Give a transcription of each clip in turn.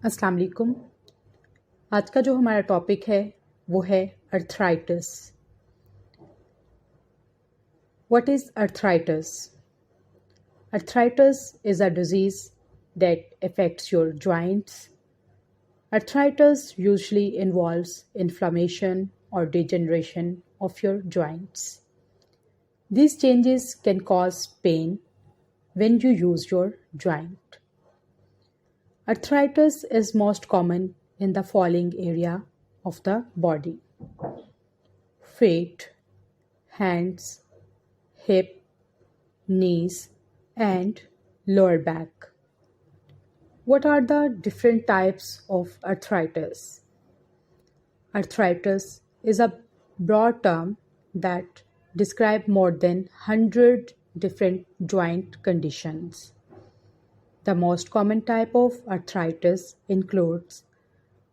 अस्सलाम वालेकुम। आज का जो हमारा टॉपिक है वो है arthritis. What is arthritis? Arthritis is a disease that affects your joints. Arthritis usually involves inflammation or degeneration of your joints. These changes can cause pain when you use your joint. Arthritis is most common in the following area of the body: feet, hands, hip, knees, and lower back. What are the different types of arthritis? Arthritis is a broad term that describes more than 100 different joint conditions. The most common type of arthritis includes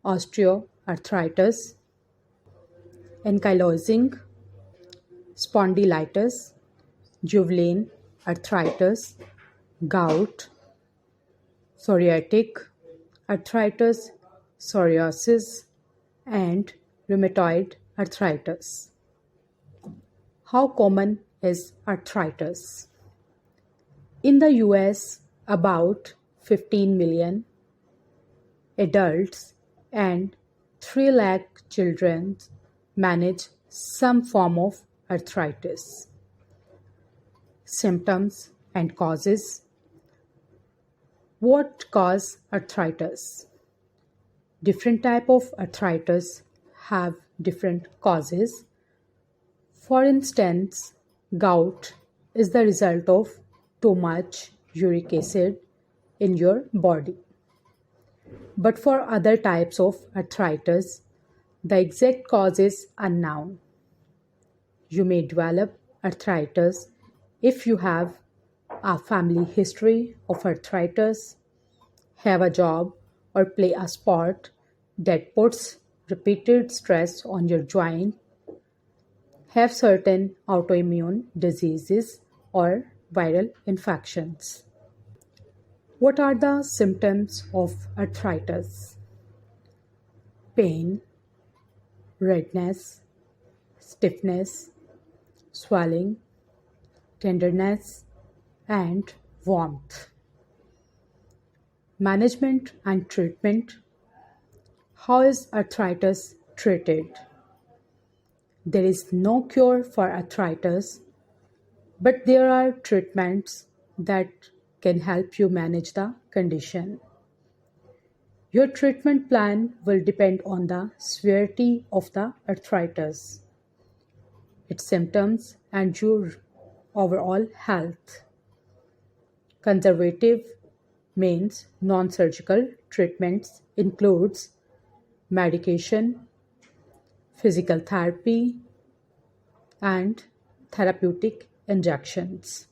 osteoarthritis, ankylosing spondylitis, juvenile arthritis, gout, psoriatic arthritis, psoriasis, and rheumatoid arthritis. How common is arthritis? In the US, about 15 million adults and 3 lakh children manage some form of arthritis. Symptoms and causes. What cause arthritis? Different type of arthritis have different causes. For instance, gout is the result of too much uric acid in your body. But for other types of arthritis, the exact cause is unknown. You may develop arthritis if you have a family history of arthritis, have a job or play a sport that puts repeated stress on your joint, have certain autoimmune diseases or viral infections. What are the symptoms of arthritis? Pain, redness, stiffness, swelling, tenderness, and warmth. Management and treatment. How is arthritis treated? There is no cure for arthritis, but there are treatments that can help you manage the condition. Your treatment plan will depend on the severity of the arthritis, its symptoms, and your overall health. Conservative means non-surgical treatments includes medication, physical therapy, and therapeutic injections.